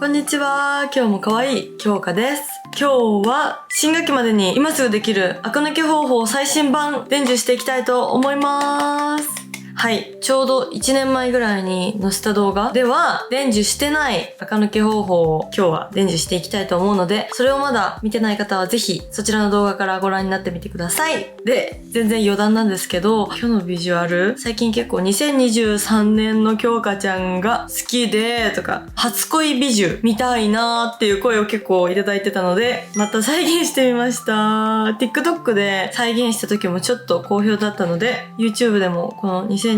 こんにちは。今日も可愛い京香です。今日は新学期までに今すぐできる垢抜け方法最新版伝授していきたいと思います。はい。ちょうど1年前ぐらいに載せた動画では伝授してない垢抜け方法を今日は伝授していきたいと思うので、それをまだ見てない方はぜひそちらの動画からご覧になってみてください。で、全然余談なんですけど、今日のビジュアル、最近結構2023年の京香ちゃんが好きでとか、初恋美女見たいなーっていう声を結構いただいてたので、また再現してみました。TikTok で再現した時もちょっと好評だったので、YouTube でもこの2023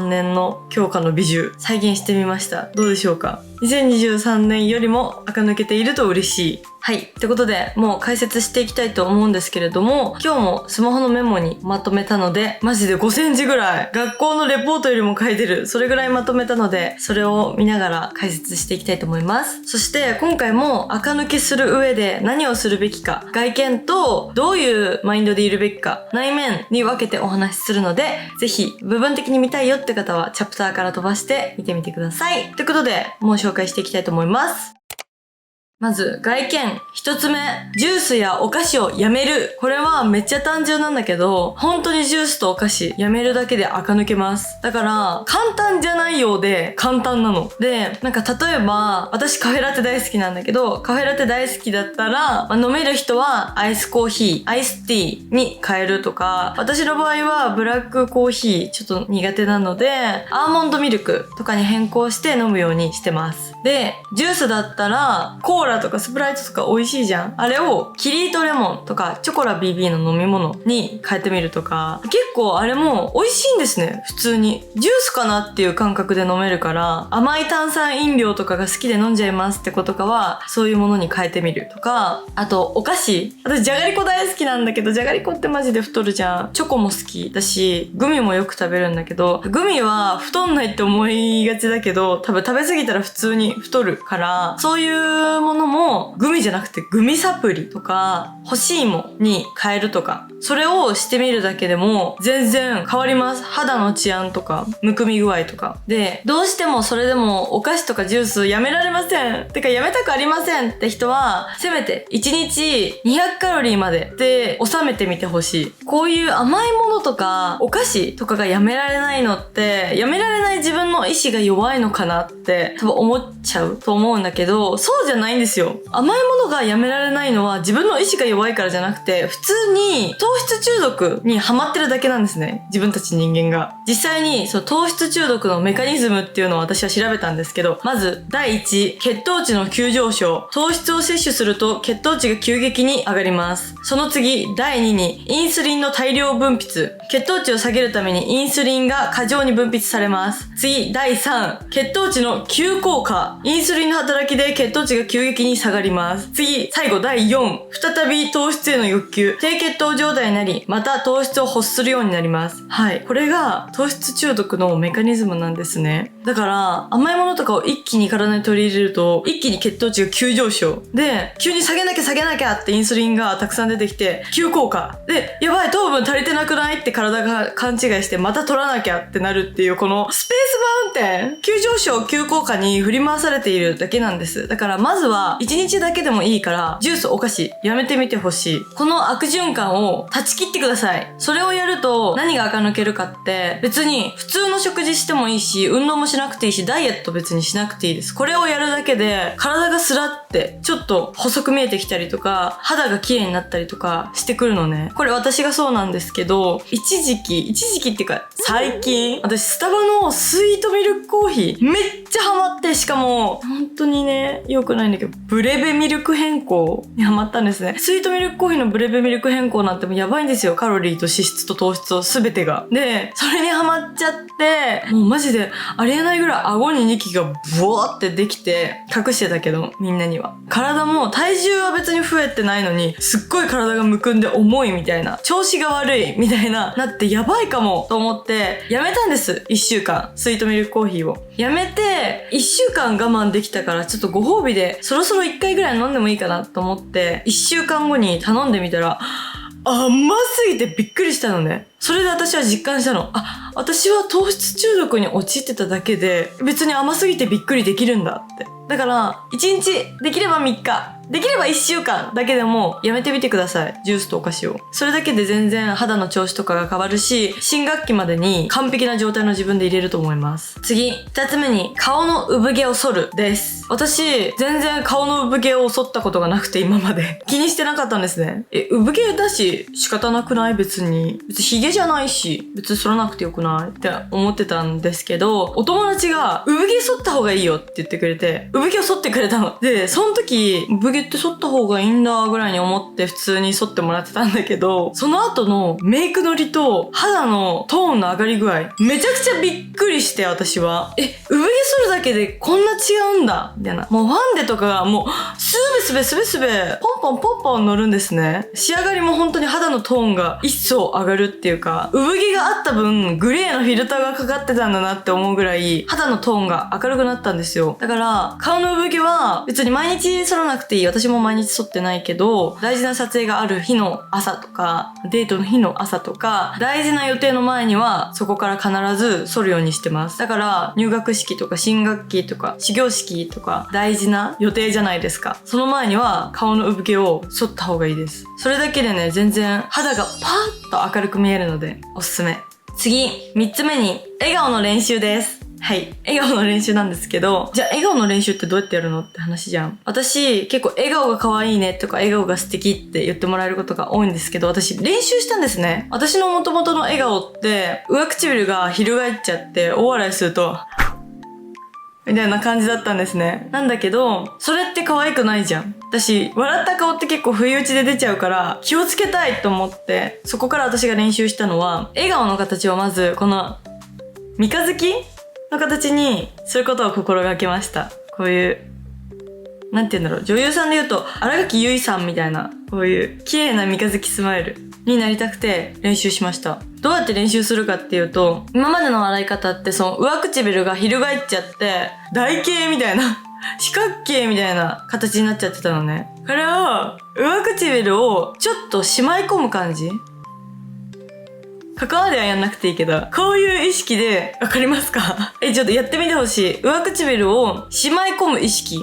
年の京香の美女再現してみました。どうでしょうか？ 2023 年よりも垢抜けていると嬉しい。はい。ってことで、もう解説していきたいと思うんですけれども、今日もスマホのメモにまとめたので、マジで5センチぐらい、学校のレポートよりも書いてる。それぐらいまとめたので、それを見ながら解説していきたいと思います。そして、今回も垢抜けする上で何をするべきか、外見とどういうマインドでいるべきか、内面に分けてお話しするので、ぜひ部分的に見たいよって方は、チャプターから飛ばして見てみてください。ということで、もう紹介していきたいと思います。まず、外見。一つ目、ジュースやお菓子をやめる。これはめっちゃ単純なんだけど、本当にジュースとお菓子やめるだけで垢抜けます。だから、簡単じゃないようで簡単なの。で、なんか例えば、私カフェラテ大好きなんだけど、カフェラテ大好きだったら、飲める人はアイスコーヒー、アイスティーに変えるとか、私の場合はブラックコーヒーちょっと苦手なので、アーモンドミルクとかに変更して飲むようにしてます。で、ジュースだったら、コーラとかスプライトとか美味しいじゃん。あれをキリートレモンとかチョコラ BB の飲み物に変えてみるとか、結構あれも美味しいんですね、普通に。ジュースかなっていう感覚で飲めるから、甘い炭酸飲料とかが好きで飲んじゃいますって子とかは、そういうものに変えてみるとか、あとお菓子。私じゃがりこ大好きなんだけど、じゃがりこってマジで太るじゃん。チョコも好きだし、グミもよく食べるんだけど、グミは太んないって思いがちだけど、多分食べ過ぎたら普通に太るから、そういうものもグミじゃなくてグミサプリとか干し芋に変えるとか、それをしてみるだけでも全然変わります。肌の治安とかむくみ具合とかで、どうしてもそれでもお菓子とかジュースやめられません、てかやめたくありませんって人は、せめて1日200カロリーまでで収めてみてほしい。こういう甘いものとかお菓子とかがやめられないのって、やめられない自分の意志が弱いのかなって多分思っちゃうと思うんだけど、そうじゃないんですよ。甘いものがやめられないのは自分の意志が弱いからじゃなくて、普通に糖質中毒にハマってるだけなんですね、自分たち人間が。実際にそう糖質中毒のメカニズムっていうのを私は調べたんですけど、まず第1、血糖値の急上昇。糖質を摂取すると血糖値が急激に上がります。その次、第2にインスリンの大量分泌。血糖値を下げるためにインスリンが過剰に分泌されます。次、第3、血糖値の急降下。インスリンの働きで血糖値が急激に下がります。次、最後第4、再び糖質への欲求。低血糖状態になり、また糖質を欲するようになります。はい。これが糖質中毒のメカニズムなんですね。だから、甘いものとかを一気に体に取り入れると、一気に血糖値が急上昇。で、急に下げなきゃってインスリンがたくさん出てきて、急降下。で、やばい、糖分足りてなくないって体が勘違いして、また取らなきゃってなるっていう、このスペースマウンテン。急上昇、急降下に振り回されているだけなんです。だからまずは、1日だけでもいいから、ジュース、お菓子、やめてみてほしい。この悪循環を断ち切ってください。それをやると、何が垢抜けるかって、別に普通の食事してもいいし、運動もしなくていいし、ダイエット別にしなくていいです。これをやるだけで、体がスラって、ちょっと細く見えてきたりとか、肌が綺麗になったりとかしてくるのね。これ私がそうなんですけど、一時期っていうか、最近、私スタバのスイートミルクコーヒー、めっちゃハマって、しかも、本当にね、良くないんだけど、ブレベミルク変更にハマったんですね。スイートミルクコーヒーのブレベミルク変更なんてもうやばいんですよ。カロリーと脂質と糖質を全てが。で、それにハマっちゃって、もうマジでありえないぐらい顎にニキがブワーってできて、隠してたけど、みんなには。体も体重は別に増えてないのに、すっごい体がむくんで重いみたいな、調子が悪いみたいな、なってやばいかもと思って、やめたんです。1週間。スイートミルクコーヒーを。やめて、1週間我慢できたから、ちょっとご褒美で、そろそろ1回ぐらい飲んでもいいかなと思って、1週間後に頼んでみたら、甘すぎてびっくりしたのね。それで私は実感したの。私は糖質中毒に陥ってただけで、別に甘すぎてびっくりできるんだって。だから、1日、できれば3日、できれば1週間だけでもやめてみてください。ジュースとお菓子を。それだけで全然肌の調子とかが変わるし、新学期までに完璧な状態の自分で入れると思います。次、2つ目に、顔の産毛を剃るです。私、全然顔の産毛を剃ったことがなくて今まで。気にしてなかったんですね。産毛だし、仕方なくない別に。別にヒゲじゃないし、別に剃らなくてよくないって思ってたんですけど、お友達が、産毛剃った方がいいよって言ってくれて、産毛を剃ってくれたの。で、その時、産毛って剃った方がいいんだぐらいに思って普通に剃ってもらってたんだけど、その後のメイクのりと肌のトーンの上がり具合、めちゃくちゃびっくりして私は。産毛剃るだけでこんな違うんだみたいな。もうファンデとかがもうスベスベポンポン乗るんですね。仕上がりも本当に肌のトーンが一層上がるっていうか、産毛があった分グレーのフィルターがかかってたんだなって思うぐらい肌のトーンが明るくなったんですよ。だから顔の産毛は別に毎日剃らなくていい。私も毎日剃ってないけど、大事な撮影がある日の朝とか、デートの日の朝とか、大事な予定の前にはそこから必ず剃るようにしてます。だから入学式とか新学期とか始業式とか大事な予定じゃないですか。その前には顔の産毛を剃った方がいいです。それだけでね、全然肌がパーッと明るく見えるのでおすすめ。次、3つ目に笑顔の練習です。はい。笑顔の練習なんですけど、じゃあ笑顔の練習ってどうやってやるのって話じゃん。私、結構笑顔が可愛いねとか笑顔が素敵って言ってもらえることが多いんですけど、私練習したんですね。私の元々の笑顔って、上唇が翻っちゃって大笑いすると、みたいな感じだったんですね。なんだけど、それって可愛くないじゃん。私、笑った顔って結構不意打ちで出ちゃうから、気をつけたいと思って、そこから私が練習したのは、笑顔の形をまず、この、三日月の形にすることを心がけました。こういう、なんて言うんだろう、女優さんで言うと、新垣結衣さんみたいな、こういう綺麗な三日月スマイルになりたくて練習しました。どうやって練習するかっていうと、今までの笑い方ってその上唇が翻っちゃって、台形みたいな、四角形みたいな形になっちゃってたのね。これを、上唇をちょっとしまい込む感じ？関わりはやんなくていいけど、こういう意識で、わかりますか？ちょっとやってみてほしい。上唇をしまい込む意識。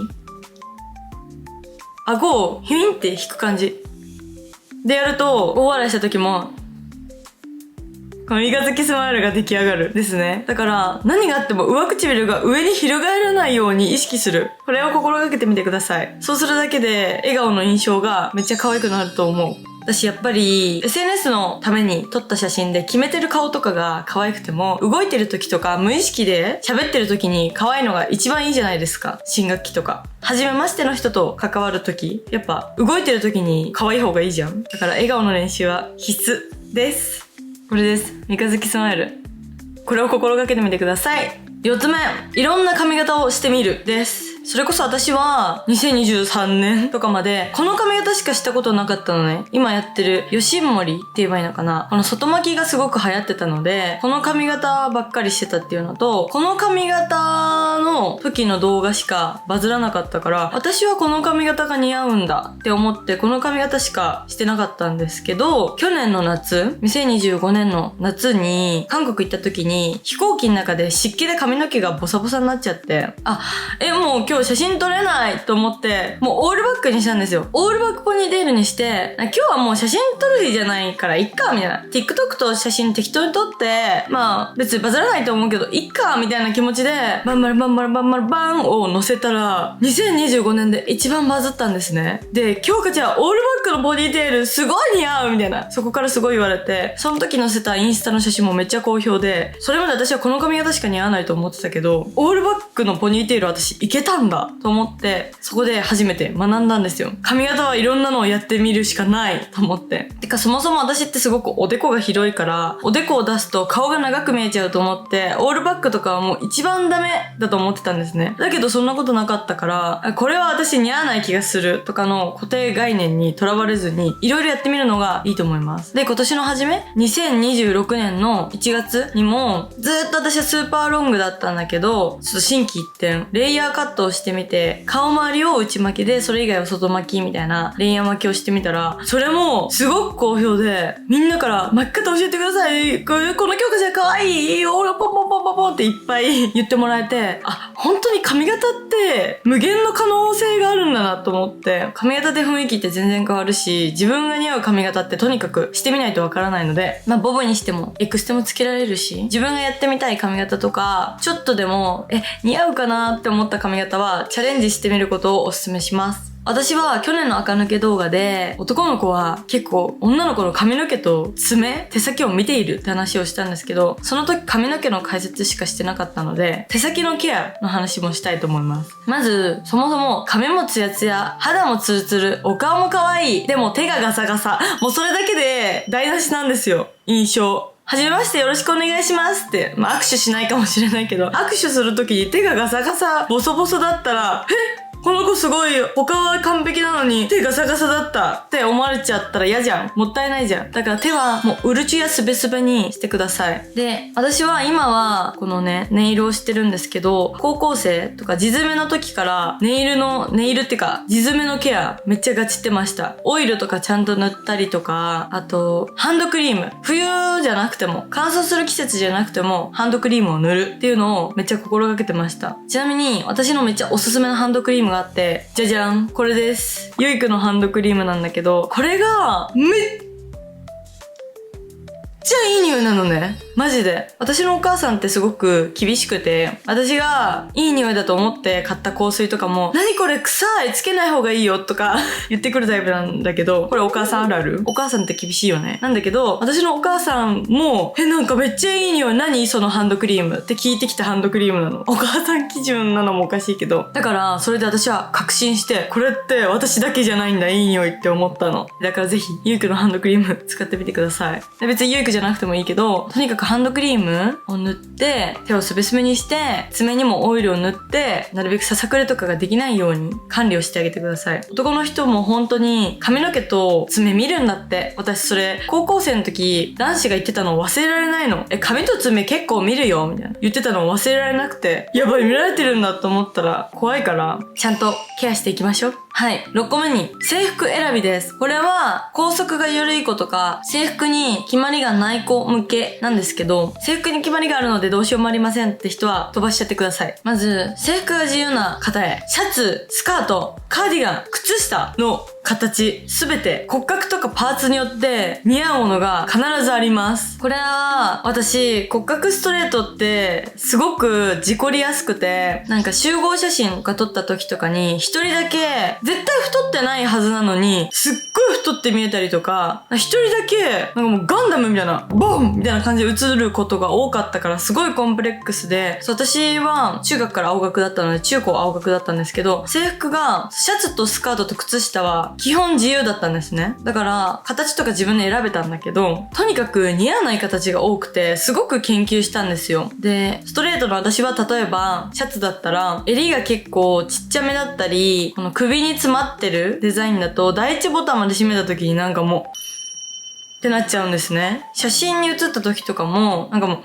顎をヒュインって引く感じ。でやると、大笑いした時も、この三日月スマイルが出来上がるですね。だから、何があっても上唇が上に翻らないように意識する。これを心がけてみてください。そうするだけで、笑顔の印象がめっちゃ可愛くなると思う。私やっぱり SNS のために撮った写真で決めてる顔とかが可愛くても、動いてる時とか無意識で喋ってる時に可愛いのが一番いいじゃないですか。新学期とか。初めましての人と関わる時、やっぱ動いてる時に可愛い方がいいじゃん。だから笑顔の練習は必須です。これです。三日月スマイル。これを心がけてみてください。4つ目、いろんな髪型をしてみるです。それこそ私は2023年とかまでこの髪型しかしたことなかったのね。今やってる吉森って言えばいいのかな。この外巻きがすごく流行ってたので、この髪型ばっかりしてたっていうのと、この髪型の時の動画しかバズらなかったから、私はこの髪型が似合うんだって思ってこの髪型しかしてなかったんですけど、去年の夏、2025年の夏に韓国行った時に飛行機の中で湿気で髪の毛がボサボサになっちゃって、もう今日写真撮れないと思って、もうオールバックにしたんですよ。オールバックポニーテールにして、今日はもう写真撮る日じゃないからいっかみたいな。TikTok と写真適当に撮って、まあ別にバズらないと思うけどいっかみたいな気持ちで、バンバンを載せたら、2025年で一番バズったんですね。で、京香ちゃんオールバックのポニーテールすごい似合うみたいな。そこからすごい言われて、その時載せたインスタの写真もめっちゃ好評で、それまで私はこの髪型しか似合わないと思ってたけど、オールバックのポニーテール私いけたんだと思って、そこで初めて学んだんですよ。髪型はいろんなのをやってみるしかないと思って。てかそもそも私ってすごくおでこが広いから、おでこを出すと顔が長く見えちゃうと思って、オールバックとかはもう一番ダメだと思ってたんですね。だけどそんなことなかったから、これは私似合わない気がするとかの固定概念にとらわれずに、いろいろやってみるのがいいと思います。で、今年の初め、2026年の1月にも、ずっと私はスーパーロングだったんだけど、ちょっと心機一転、レイヤーカットををしてみて、顔周りを内巻きで、それ以外は外巻きみたいなレイヤー巻きをしてみたら、それもすごく好評で、みんなから巻き方教えてください、この京香ちゃん可愛い、オラポンポンポンポンポンっていっぱい言ってもらえて、あ、本当に髪型って無限の可能性があるんだなと思って、髪型で雰囲気って全然変わるし、自分が似合う髪型ってとにかくしてみないとわからないので、ボブにしてもエクステもつけられるし、自分がやってみたい髪型とか、ちょっとでも似合うかなって思った髪型はチャレンジしてみることをお勧めします。私は去年の垢抜け動画で男の子は結構女の子の髪の毛と爪、手先を見ているって話をしたんですけど、その時髪の毛の解説しかしてなかったので、手先のケアの話もしたいと思います。まず、そもそも髪もツヤツヤ、肌もツルツル、お顔も可愛い、でも手がガサガサ。もうそれだけで台無しなんですよ、印象。はじめましてよろしくお願いしますって、握手しないかもしれないけど、握手するときに手がガサガサ、ボソボソだったら、この子すごい他は完璧なのに手ガサガサだったって思われちゃったら嫌じゃん。もったいないじゃん。だから手はもううるちやすべすべにしてください。で、私は今はこのね、ネイルをしてるんですけど、高校生とか地詰めの時からネイルってか地詰めのケアめっちゃガチってました。オイルとかちゃんと塗ったりとか、あとハンドクリーム。冬じゃなくても、乾燥する季節じゃなくてもハンドクリームを塗るっていうのをめっちゃ心がけてました。ちなみに私のめっちゃおすすめのハンドクリームがあって、じゃじゃん、これです。ユイクのハンドクリームなんだけど、これがめっちゃいい匂いなのね。マジで。私のお母さんってすごく厳しくて、私がいい匂いだと思って買った香水とかも、何これ臭い、つけない方がいいよとか言ってくるタイプなんだけど、これお母さんあるある？お母さんって厳しいよね。なんだけど、私のお母さんも、なんかめっちゃいい匂い、何そのハンドクリームって聞いてきたハンドクリームなの。お母さん基準なのもおかしいけど。だから、それで私は確信して、これって私だけじゃないんだ、いい匂いって思ったの。だからぜひ、ユイクのハンドクリーム使ってみてください。で別にユイクじゃなくてもいいけど、とにかくハンドクリームを塗って、手をすべすべにして、爪にもオイルを塗って、なるべくささくれとかができないように管理をしてあげてください。男の人も本当に髪の毛と爪見るんだって。私それ、高校生の時、男子が言ってたのを忘れられないの。髪と爪結構見るよみたいな。言ってたのを忘れられなくて、やばい見られてるんだと思ったら怖いから、ちゃんとケアしていきましょう。はい。6個目に、制服選びです。これは、校則が緩い子とか、制服に決まりがない子向けなんですけど、制服に決まりがあるのでどうしようもありませんって人は飛ばしちゃってください。まず、制服が自由な方へ、シャツ、スカート、カーディガン、靴下の形、すべて骨格とかパーツによって似合うものが必ずあります。これは私骨格ストレートってすごく事故りやすくて、なんか集合写真が撮った時とかに一人だけ絶対太ってないはずなのにすっごい太って見えたりとか、一人だけなんかもうガンダムみたいなボンみたいな感じで映ることが多かったからすごいコンプレックスで、私は中学から青学だったので中高青学だったんですけど、制服がシャツとスカートと靴下は基本自由だったんですね。だから形とか自分で選べたんだけど、とにかく似合わない形が多くてすごく研究したんですよ。で、ストレートの私は例えばシャツだったら襟が結構ちっちゃめだったり、この首に詰まってるデザインだと第一ボタンまで閉めた時になんかもうってなっちゃうんですね。写真に写った時とかもなんかもう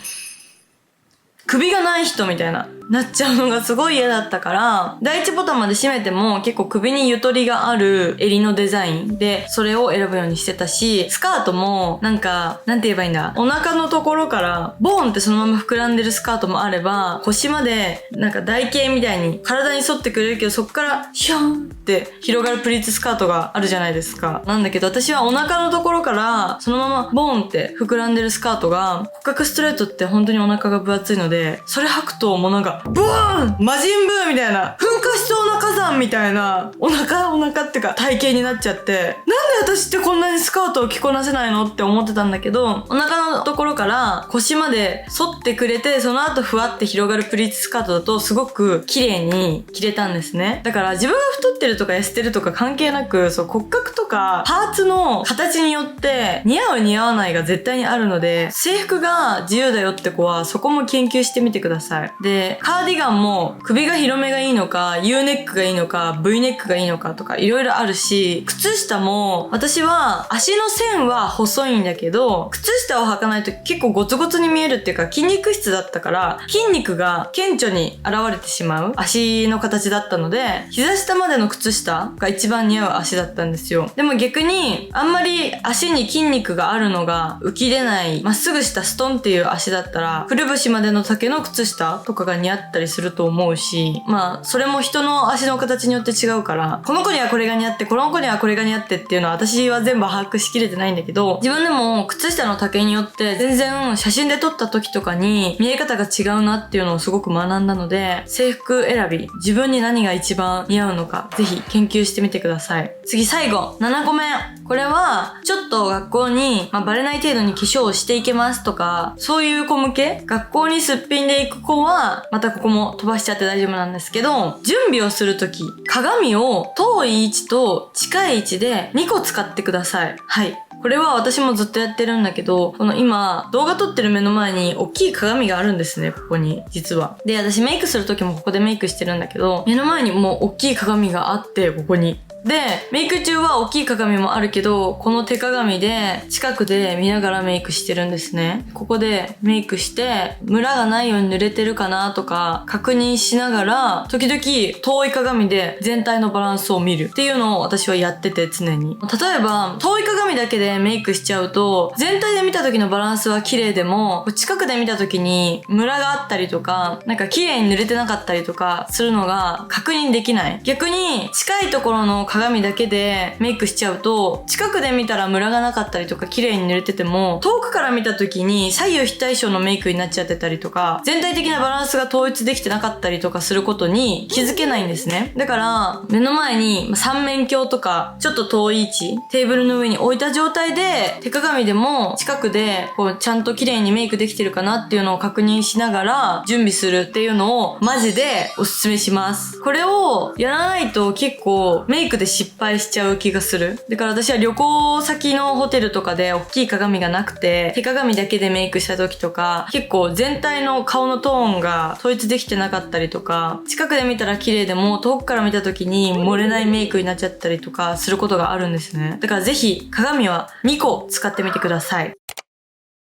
首がない人みたいななっちゃうのがすごい嫌だったから、第一ボタンまで閉めても結構首にゆとりがある襟のデザインでそれを選ぶようにしてたし、スカートもなんかなんて言えばいいんだ、お腹のところからボーンってそのまま膨らんでるスカートもあれば、腰までなんか台形みたいに体に沿ってくれるけどそっからヒョンって広がるプリーツスカートがあるじゃないですか。なんだけど私はお腹のところからそのままボーンって膨らんでるスカートが、骨格ストレートって本当にお腹が分厚いので、それ履くともうなんかブーン魔人ブーみたいな、噴火しそうな火山みたいなお腹ってか体型になっちゃって、なんで私ってこんなにスカートを着こなせないのって思ってたんだけど、お腹のところから腰まで沿ってくれて、その後ふわって広がるプリーツスカートだとすごく綺麗に着れたんですね。だから自分が太ってるとか痩せてるとか関係なく、そう骨格とかパーツの形によって似合う似合わないが絶対にあるので、制服が自由だよって子はそこも研究してみてください。で、カーディガンも首が広めがいいのか、U ネックがいいのか、V ネックがいいのかとかいろいろあるし、靴下も私は足の線は細いんだけど、靴下を履かないと結構ゴツゴツに見えるっていうか、筋肉質だったから筋肉が顕著に現れてしまう足の形だったので、膝下までの靴下が一番似合う足だったんですよ。でも逆にあんまり足に筋肉があるのが浮き出ないまっすぐしたストンっていう足だったら、くるぶしまでの丈の靴下とかが似合ったりすると思うし、まあそれも人の足の形によって違うから、この子にはこれが似合って、この子にはこれが似合ってっていうのは私は全部把握しきれてないんだけど、自分でも靴下の丈によって全然写真で撮った時とかに見え方が違うなっていうのをすごく学んだので、制服選び、自分に何が一番似合うのかぜひ研究してみてください。次最後、7個目。これはちょっと学校に、バレない程度に化粧をしていけますとか、そういう子向け、学校にすっぴんで行く子はまたここも飛ばしちゃって大丈夫なんですけど、準備をするとき鏡を遠い位置と近い位置で2個使ってください。はい、これは私もずっとやってるんだけど、この今動画撮ってる目の前に大きい鏡があるんですね、ここに実は。で、私メイクする時もここでメイクしてるんだけど、目の前にもう大きい鏡があって、ここにで、メイク中は大きい鏡もあるけど、この手鏡で近くで見ながらメイクしてるんですね。ここでメイクして、ムラがないように塗れてるかなとか確認しながら、時々遠い鏡で全体のバランスを見るっていうのを私はやってて、常に。例えば、遠い鏡だけでメイクしちゃうと、全体で見た時のバランスは綺麗でも、近くで見た時にムラがあったりとか、なんか綺麗に塗れてなかったりとかするのが確認できない。逆に、近いところの鏡だけでメイクしちゃうと、近くで見たらムラがなかったりとか綺麗に塗れてても、遠くから見た時に左右非対称のメイクになっちゃってたりとか、全体的なバランスが統一できてなかったりとかすることに気づけないんですね。だから目の前に三面鏡とかちょっと遠い位置、テーブルの上に置いた状態で、手鏡でも近くでこうちゃんと綺麗にメイクできてるかなっていうのを確認しながら準備するっていうのをマジでおすすめします。これをやらないと結構メイクで失敗しちゃう気がする。だから私は旅行先のホテルとかで大きい鏡がなくて、手鏡だけでメイクした時とか、結構全体の顔のトーンが統一できてなかったりとか、近くで見たら綺麗でも遠くから見た時に漏れないメイクになっちゃったりとかすることがあるんですね。だからぜひ鏡は2個使ってみてください。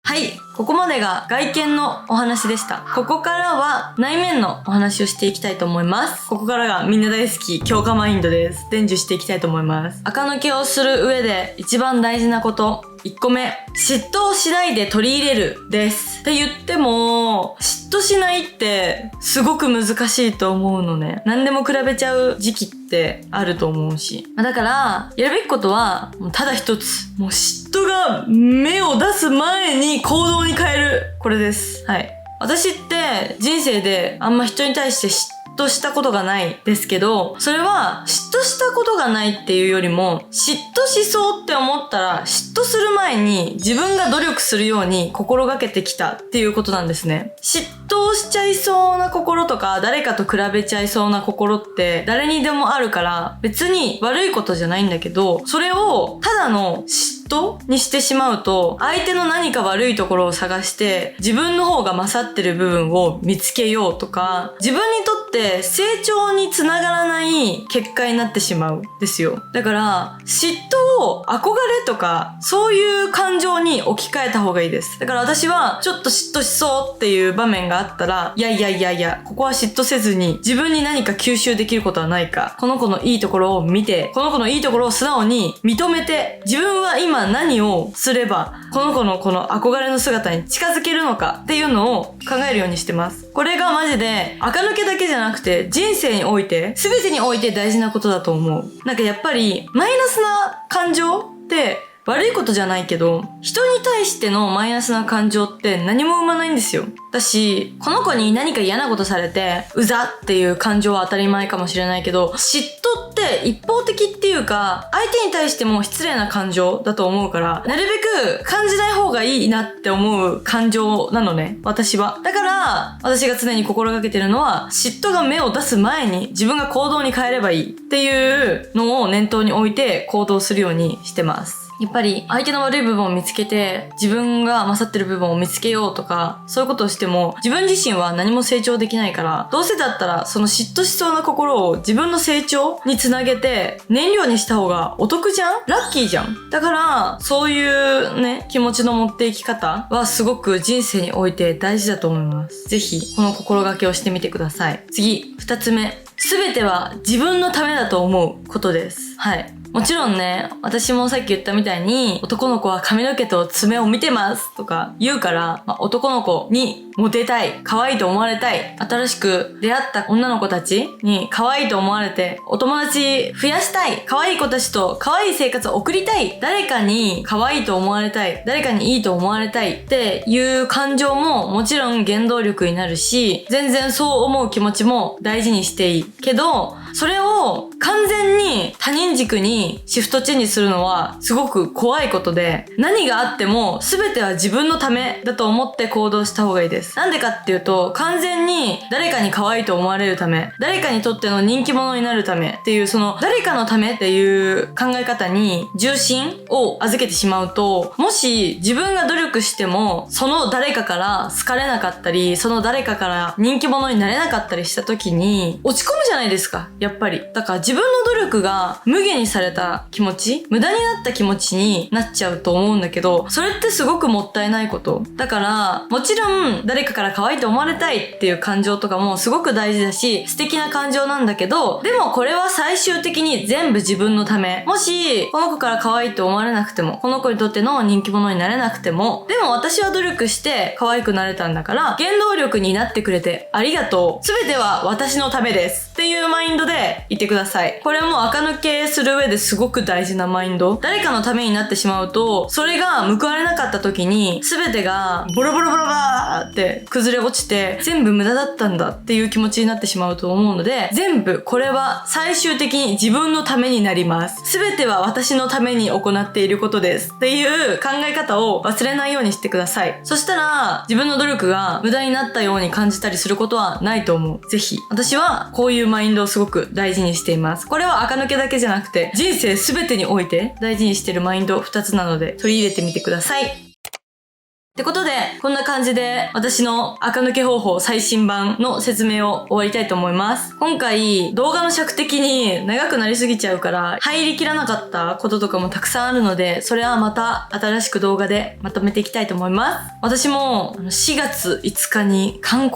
はい、ここまでが外見のお話でした。ここからは内面のお話をしていきたいと思います。ここからがみんな大好き強化マインドです。伝授していきたいと思います。垢抜けをする上で一番大事なこと、1個目、嫉妬をしないで取り入れるです。って言っても、嫉妬しないってすごく難しいと思うのね。何でも比べちゃう時期ってあると思うし。だから、やるべきことは、ただ一つ。もう嫉妬が芽を出す前に行動に変える。これです。はい。私って人生であんま人に対して嫉妬したことがないですけど、それは嫉妬したことがないっていうよりも、嫉妬しそうって思ったら嫉妬する前に自分が努力するように心がけてきたっていうことなんですね。嫉妬しちゃいそうな心とか、誰かと比べちゃいそうな心って誰にでもあるから、別に悪いことじゃないんだけど、それをただの嫉妬にしてしまうと、相手の何か悪いところを探して自分の方が勝ってる部分を見つけようとか、自分にとって成長につながらない結果になってしまうんですよ。だから嫉妬を憧れとかそういう感情に置き換えた方がいいです。だから私はちょっと嫉妬しそうっていう場面があったら、いやここは嫉妬せずに自分に何か吸収できることはないか、この子のいいところを見て、この子のいいところを素直に認めて、自分は今何をすればこの子のこの憧れの姿に近づけるのかっていうのを考えるようにしてます。これがマジで垢抜けだけじゃなくて人生において、全てにおいて大事なことだと思う。なんかやっぱりマイナスな感情って悪いことじゃないけど、人に対してのマイナスな感情って何も生まないんですよ。だし、この子に何か嫌なことされてうざっていう感情は当たり前かもしれないけど、嫉妬って一方的っていうか、相手に対しても失礼な感情だと思うから、なるべく感じない方がいいなって思う感情なのね、私は。だから私が常に心がけてるのは、嫉妬が芽を出す前に自分が行動に変えればいいっていうのを念頭に置いて行動するようにしてます。やっぱり相手の悪い部分を見つけて、自分が勝ってる部分を見つけようとか、そういうことをしても、自分自身は何も成長できないから、どうせだったら、その嫉妬しそうな心を自分の成長につなげて、燃料にした方がお得じゃん？ラッキーじゃん。だから、そういうね、気持ちの持っていき方はすごく人生において大事だと思います。ぜひ、この心掛けをしてみてください。次、2つ目。すべては自分のためだと思うことです。はい。もちろんね、私もさっき言ったみたいに、男の子は髪の毛と爪を見てますとか言うから、男の子にモテたい、可愛いと思われたい、新しく出会った女の子たちに可愛いと思われて、お友達増やしたい、可愛い子たちと可愛い生活を送りたい、誰かに可愛いと思われたい、誰かにいいと思われたいっていう感情ももちろん原動力になるし、全然そう思う気持ちも大事にしていい。けど、それを完全に他人軸にシフトチェンジするのはすごく怖いことで、何があっても全ては自分のためだと思って行動した方がいいです。なんでかっていうと、完全に誰かに可愛いと思われるため、誰かにとっての人気者になるためっていう、その誰かのためっていう考え方に重心を預けてしまうと、もし自分が努力してもその誰かから好かれなかったり、その誰かから人気者になれなかったりした時に落ち込むじゃないですか。やっぱり。だから自分の努力が無限にされた気持ち、無駄になった気持ちになっちゃうと思うんだけど、それってすごくもったいないこと。だから、もちろん誰かから可愛いと思われたいっていう感情とかもすごく大事だし、素敵な感情なんだけど、でもこれは最終的に全部自分のため。もし、この子から可愛いと思われなくても、この子にとっての人気者になれなくても、でも私は努力して可愛くなれたんだから、原動力になってくれてありがとう。すべては私のためです。っていうマインドでいてください。これも垢抜けする上ですごく大事なマインド。誰かのためになってしまうと、それが報われなかった時に、全てがボロボロボロバーって崩れ落ちて、全部無駄だったんだっていう気持ちになってしまうと思うので、全部これは最終的に自分のためになります。全ては私のために行っていることですっていう考え方を忘れないようにしてください。そしたら、自分の努力が無駄になったように感じたりすることはないと思う。ぜひ。私はこういうマインドをすごく大事にしています。これは垢抜けだけじゃなくて、人生すべてにおいて大事にしてるマインド2つなので、取り入れてみてください。ってことで、こんな感じで私の垢抜け方法最新版の説明を終わりたいと思います。今回動画の尺的に長くなりすぎちゃうから入りきらなかったこととかもたくさんあるので、それはまた新しく動画でまとめていきたいと思います。私も4月5日に関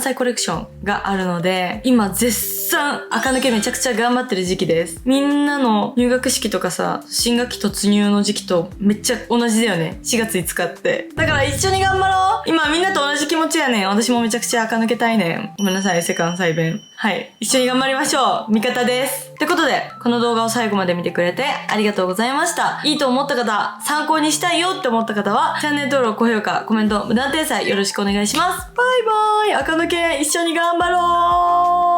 西コレクションがあるので、今絶賛垢抜けめちゃくちゃ頑張ってる時期です。みんなの入学式とかさ、新学期突入の時期とめっちゃ同じだよね。4月5日って。だから一緒に頑張ろう。今みんなと同じ気持ちやねん。私もめちゃくちゃ垢抜けたいねん。ごめんなさい、関西弁。はい。一緒に頑張りましょう。味方です。ってことで、この動画を最後まで見てくれてありがとうございました。いいと思った方、参考にしたいよって思った方は、チャンネル登録、高評価、コメント、無断転載よろしくお願いします。バイバーイ。垢抜け、一緒に頑張ろう。